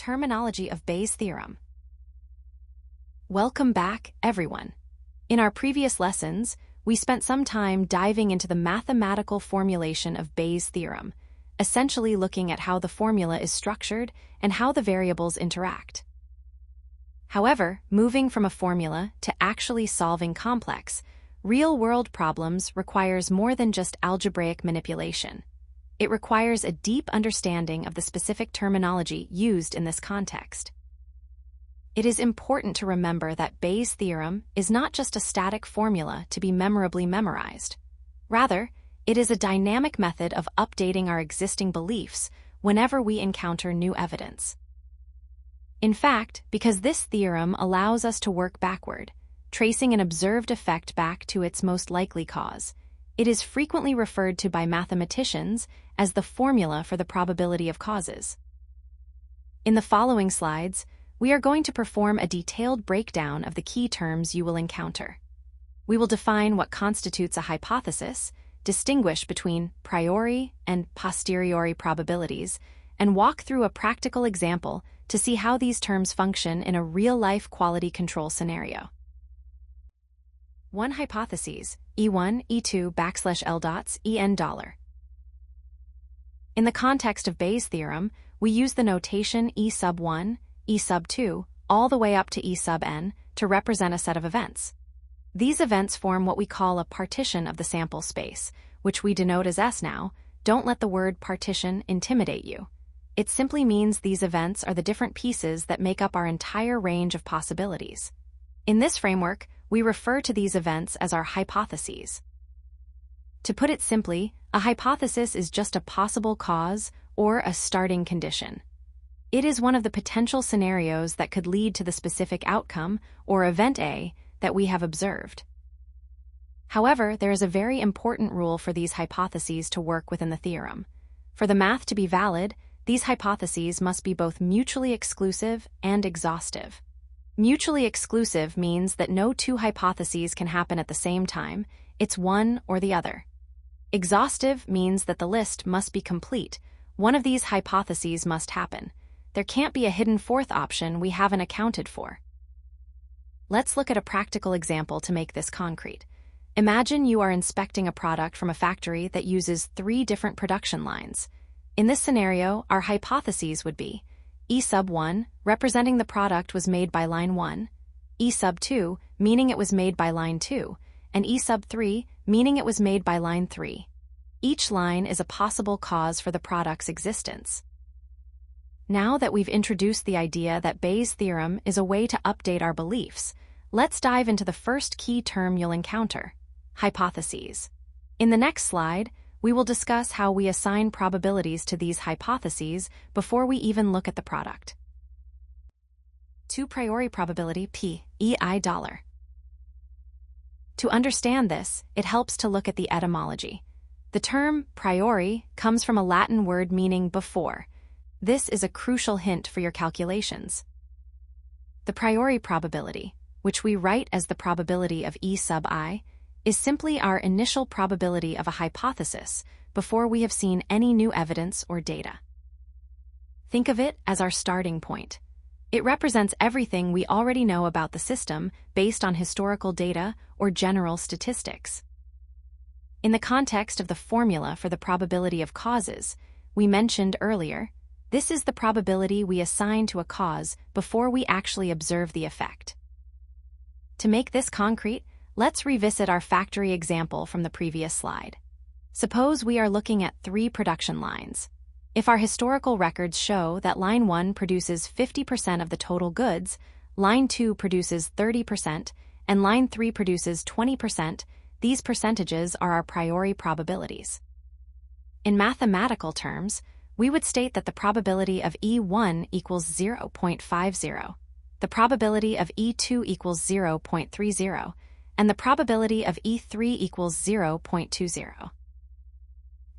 terminology of Bayes' theorem. Welcome back, everyone. In our previous lessons, we spent some time diving into the mathematical formulation of Bayes' theorem, essentially looking at how the formula is structured and how the variables interact. However, moving from a formula to actually solving complex, real-world problems requires more than just algebraic manipulation. It requires a deep understanding of the specific terminology used in this context. It is important to remember that Bayes' theorem is not just a static formula to be memorably memorized. Rather, it is a dynamic method of updating our existing beliefs whenever we encounter new evidence. In fact, because this theorem allows us to work backward, tracing an observed effect back to its most likely cause, it is frequently referred to by mathematicians as the formula for the probability of causes. In the following slides, we are going to perform a detailed breakdown of the key terms you will encounter. We will define what constitutes a hypothesis, distinguish between priori and posteriori probabilities, and walk through a practical example to see how these terms function in a real-life quality control scenario. 1. Hypotheses, E1, E2, \L dots, En $. In the context of Bayes' theorem, we use the notation E sub 1, E sub 2, all the way up to E sub n to represent a set of events. These events form what we call a partition of the sample space, which we denote as S now. Don't let the word partition intimidate you. It simply means these events are the different pieces that make up our entire range of possibilities. In this framework, we refer to these events as our hypotheses. To put it simply, a hypothesis is just a possible cause or a starting condition. It is one of the potential scenarios that could lead to the specific outcome, or event A, that we have observed. However, there is a very important rule for these hypotheses to work within the theorem. For the math to be valid, these hypotheses must be both mutually exclusive and exhaustive. Mutually exclusive means that no two hypotheses can happen at the same time, it's one or the other. Exhaustive means that the list must be complete, one of these hypotheses must happen. There can't be a hidden fourth option we haven't accounted for. Let's look at a practical example to make this concrete. Imagine you are inspecting a product from a factory that uses 3 different production lines. In this scenario, our hypotheses would be E sub 1, representing the product was made by line 1, E sub 2, meaning it was made by line 2, and E sub 3, meaning it was made by line 3. Each line is a possible cause for the product's existence. Now that we've introduced the idea that Bayes' theorem is a way to update our beliefs, let's dive into the first key term you'll encounter: hypotheses. In the next slide, we will discuss how we assign probabilities to these hypotheses before we even look at the product. 2. Priori probability, P, EI $. To understand this, it helps to look at the etymology. The term priori comes from a Latin word meaning before. This is a crucial hint for your calculations. The priori probability, which we write as the probability of E sub I, is simply our initial probability of a hypothesis before we have seen any new evidence or data. Think of it as our starting point. It represents everything we already know about the system based on historical data or general statistics. In the context of the formula for the probability of causes we mentioned earlier, this is the probability we assign to a cause before we actually observe the effect. To make this concrete, let's revisit our factory example from the previous slide. Suppose we are looking at 3 production lines. If our historical records show that line 1 produces 50% of the total goods, line 2 produces 30%, and line 3 produces 20%, these percentages are our priori probabilities. In mathematical terms, we would state that the probability of E1 equals 0.50, the probability of E2 equals 0.30, and the probability of E3 equals 0.20.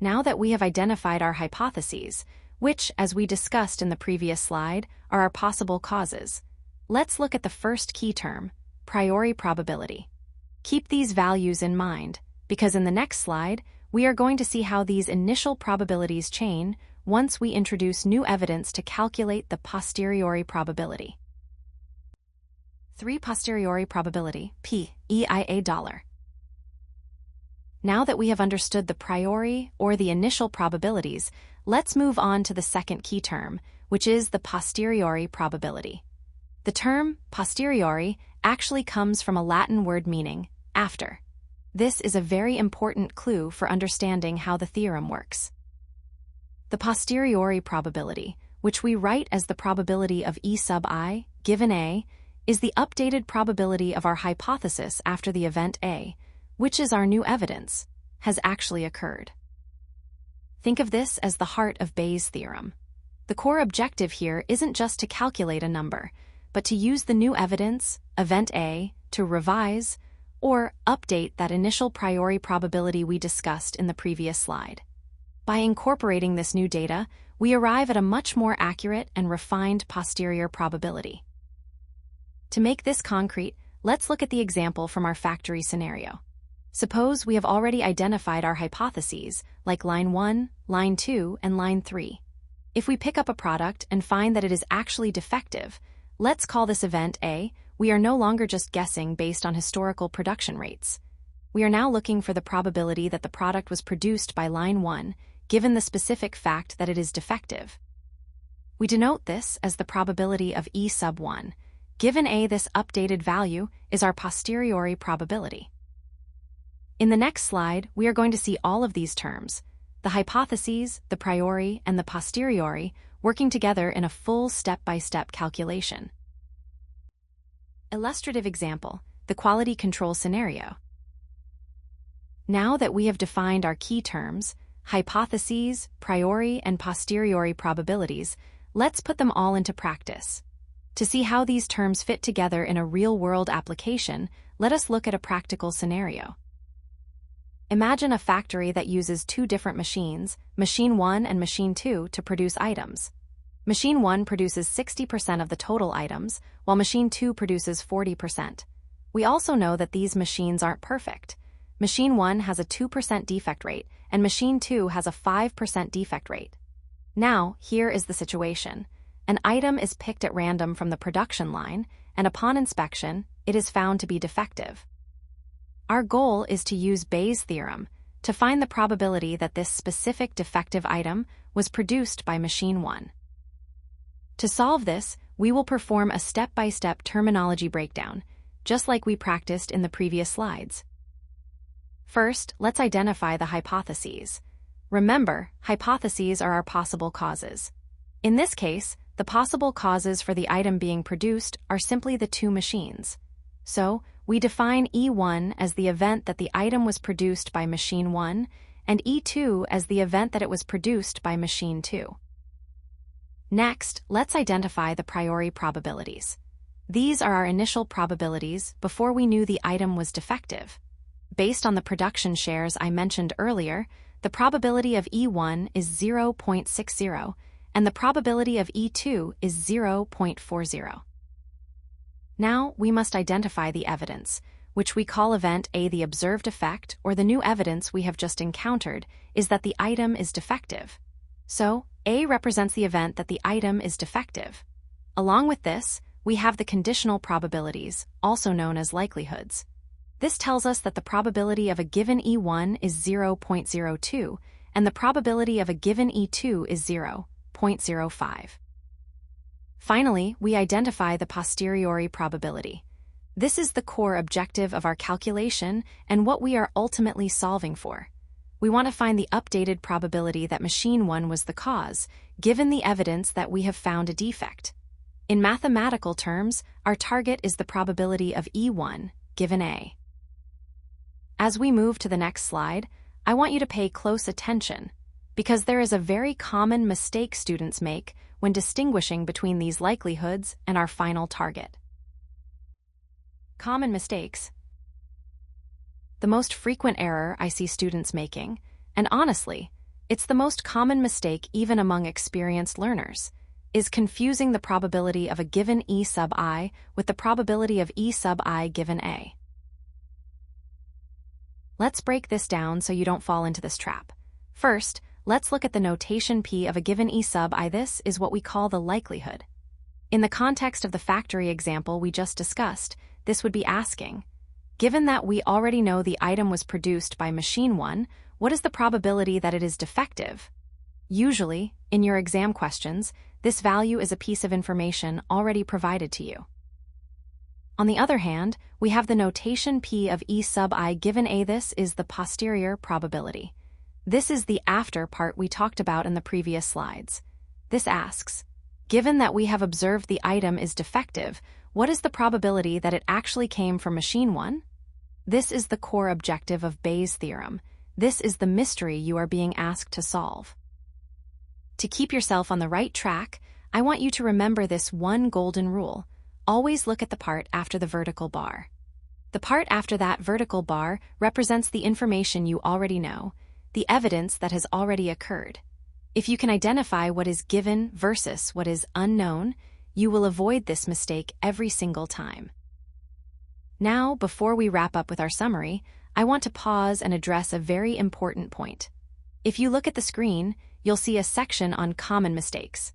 Now that we have identified our hypotheses, which, as we discussed in the previous slide, are our possible causes, let's look at the first key term, priori probability. Keep these values in mind, because in the next slide, we are going to see how these initial probabilities chain once we introduce new evidence to calculate the posteriori probability. 3. Posteriori probability, P-E-I-A $. Now that we have understood the priori or the initial probabilities, let's move on to the second key term, which is the posteriori probability. The term posteriori actually comes from a Latin word meaning after. This is a very important clue for understanding how the theorem works. The posteriori probability, which we write as the probability of E sub I, given A, is the updated probability of our hypothesis after the event A, which is our new evidence, has actually occurred. Think of this as the heart of Bayes' theorem. The core objective here isn't just to calculate a number, but to use the new evidence, event A, to revise or update that initial priori probability we discussed in the previous slide. By incorporating this new data, we arrive at a much more accurate and refined posterior probability. To make this concrete, let's look at the example from our factory scenario. Suppose we have already identified our hypotheses, like line 1, line 2, and line 3. If we pick up a product and find that it is actually defective, let's call this event A. We are no longer just guessing based on historical production rates. We are now looking for the probability that the product was produced by line 1, given the specific fact that it is defective. We denote this as the probability of E sub 1. Given A, this updated value is our posteriori probability. In the next slide, we are going to see all of these terms, the hypotheses, the priori, and the posteriori, working together in a full step-by-step calculation. Illustrative example, the quality control scenario. Now that we have defined our key terms, hypotheses, priori, and posteriori probabilities, let's put them all into practice. To see how these terms fit together in a real-world application, let us look at a practical scenario. Imagine a factory that uses two different machines, Machine 1 and Machine 2, to produce items. Machine 1 produces 60% of the total items, while Machine 2 produces 40%. We also know that these machines aren't perfect. Machine 1 has a 2% defect rate, and Machine 2 has a 5% defect rate. Now, here is the situation. An item is picked at random from the production line, and upon inspection, it is found to be defective. Our goal is to use Bayes' theorem to find the probability that this specific defective item was produced by Machine 1. To solve this, we will perform a step-by-step terminology breakdown, just like we practiced in the previous slides. First, let's identify the hypotheses. Remember, hypotheses are our possible causes. In this case, the possible causes for the item being produced are simply the two machines. So, we define E1 as the event that the item was produced by Machine 1 and E2 as the event that it was produced by Machine 2. Next, let's identify the priori probabilities. These are our initial probabilities before we knew the item was defective. Based on the production shares I mentioned earlier, the probability of E1 is 0.60 and the probability of E2 is 0.40. Now we must identify the evidence, which we call event A. The observed effect, or the new evidence we have just encountered, is that the item is defective. So, A represents the event that the item is defective. Along with this, we have the conditional probabilities, also known as likelihoods. This tells us that the probability of a given E1 is 0.02, and the probability of a given E2 is 0.05. Finally, we identify the posteriori probability. This is the core objective of our calculation and what we are ultimately solving for. We want to find the updated probability that Machine 1 was the cause, given the evidence that we have found a defect. In mathematical terms, our target is the probability of E1, given A. As we move to the next slide, I want you to pay close attention, because there is a very common mistake students make when distinguishing between these likelihoods and our final target. Common mistakes. The most frequent error I see students making, and honestly, it's the most common mistake even among experienced learners, is confusing the probability of a given E sub I with the probability of E sub I given A. Let's break this down so you don't fall into this trap. First, let's look at the notation P of a given E sub I. This is what we call the likelihood. In the context of the factory example we just discussed, this would be asking, given that we already know the item was produced by machine 1, what is the probability that it is defective? Usually, in your exam questions, this value is a piece of information already provided to you. On the other hand, we have the notation P of E sub I given A. This is the posterior probability. This is the after part we talked about in the previous slides. This asks, given that we have observed the item is defective, what is the probability that it actually came from machine 1? This is the core objective of Bayes' theorem. This is the mystery you are being asked to solve. To keep yourself on the right track, I want you to remember this one golden rule. Always look at the part after the vertical bar. The part after that vertical bar represents the information you already know, the evidence that has already occurred. If you can identify what is given versus what is unknown, you will avoid this mistake every single time. Now, before we wrap up with our summary, I want to pause and address a very important point. If you look at the screen, you'll see a section on common mistakes.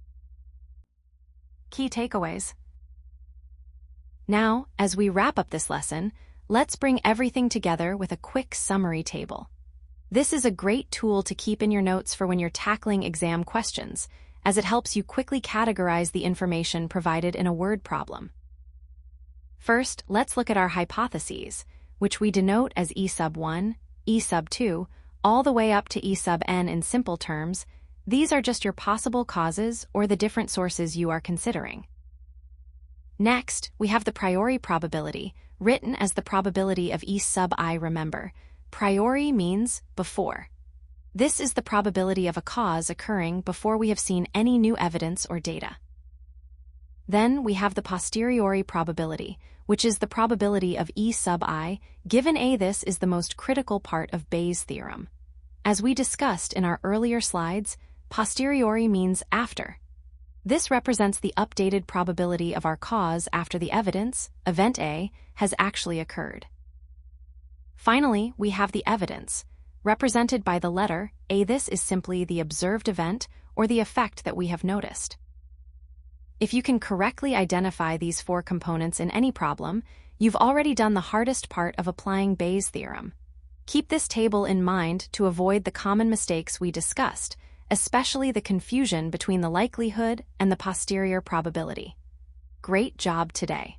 Key takeaways. Now, as we wrap up this lesson, let's bring everything together with a quick summary table. This is a great tool to keep in your notes for when you're tackling exam questions, as it helps you quickly categorize the information provided in a word problem. First, let's look at our hypotheses, which we denote as E sub 1, E sub 2, all the way up to E sub n in simple terms. These are just your possible causes or the different sources you are considering. Next, we have the priori probability, written as the probability of E sub I. Remember, priori means before. This is the probability of a cause occurring before we have seen any new evidence or data. Then we have the posteriori probability, which is the probability of E sub I, given A. This is the most critical part of Bayes' theorem. As we discussed in our earlier slides, posteriori means after. This represents the updated probability of our cause after the evidence, event A, has actually occurred. Finally, we have the evidence, represented by the letter A. This is simply the observed event or the effect that we have noticed. If you can correctly identify these four components in any problem, you've already done the hardest part of applying Bayes' theorem. Keep this table in mind to avoid the common mistakes we discussed, especially the confusion between the likelihood and the posterior probability. Great job today!